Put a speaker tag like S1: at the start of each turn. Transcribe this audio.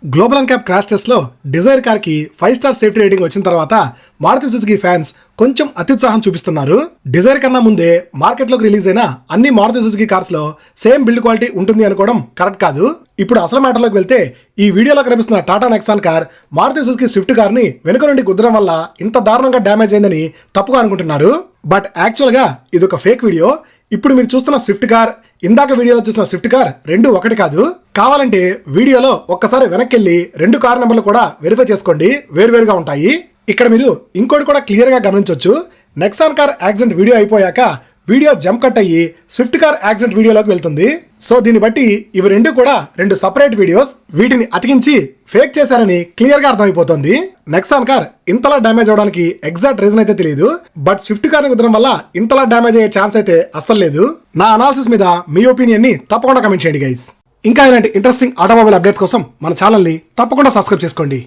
S1: Global NCAP crash test లో Dzire car కి 5 star safety rating వచ్చిన తర్వాత మారుతి సుజుకి ఫ్యాన్స్ కొంచెం అత్యుత్సాహం చూపిస్తున్నారు. డిజైర్ కన్నా ముందే మార్కెట్ లోకి రిలీజ్ అయిన అన్ని మారుతి సుజుకి కార్స్ లో సేమ్ బిల్డ్ క్వాలిటీ ఉంటుంది అనుకోవడం కరెక్ట్ కాదు. ఇప్పుడు అసలు మ్యాటర్ లోకి వెళ్తే ఈ వీడియోలో కనిపిస్తున్న Tata Nexon car Maruti Suzuki Swift car ని వెనుక నుండి గుద్దడం వల్ల ఇంత దారుణంగా డ్యామేజ్ అయిందని తప్పుగా అనుకుంటున్నారు. బట్ యాక్చువల్ గా ఇది ఒక ఫేక్ వీడియో. ఇప్పుడు మీరు చూస్తున్న స్విఫ్ట్ కార్, ఇందాక వీడియోలో చూసిన స్విఫ్ట్ కార్ రెండు ఒకటి కాదు. కావాలంటే వీడియోలో ఒక్కసారి వెనక్కి వెళ్ళి 2 కార్ నెంబర్లు కూడా వెరిఫై చేసుకోండి, వేరువేరుగా ఉంటాయి. ఇక్కడ మీరు ఇంకోటి కూడా క్లియర్ గా గమనించవచ్చు. నెక్సాన్ కార్ యాక్సిడెంట్ వీడియో అయిపోయాక వీడియో జంప్ కట్ అయ్యి స్విఫ్ట్ కార్ యాక్సిడెంట్ వీడియోలోకి వెళ్తుంది. సో దీన్ని బట్టి ఇవి రెండు కూడా 2 సపరేట్ వీడియోస్. వీటిని అతికించి ఫేక్ చేశారని క్లియర్ గా అర్థమైపోతుంది. నెక్సాన్ కార్ ఇంతలా డ్యామేజ్ అవడానికి ఎగ్జాక్ట్ రీజన్ అయితే తెలియదు. బట్ స్విఫ్ట్ కార్ ని కుదరడం వల్ల ఇంతలా డ్యామేజ్ అయ్యే ఛాన్స్ అయితే అస్సలు లేదు. నా అనాలిసిస్ మీద మీ ఒపీనియన్ ని తప్పకుండా కమెంట్ చేయండి గైస్. ఇంకా ఇలాంటి ఇంట్రెస్టింగ్ ఆటోమొబైల్ అప్డేట్స్ కోసం మన ఛానల్ ని తప్పకుండా సబ్స్క్రైబ్ చేసుకోండి.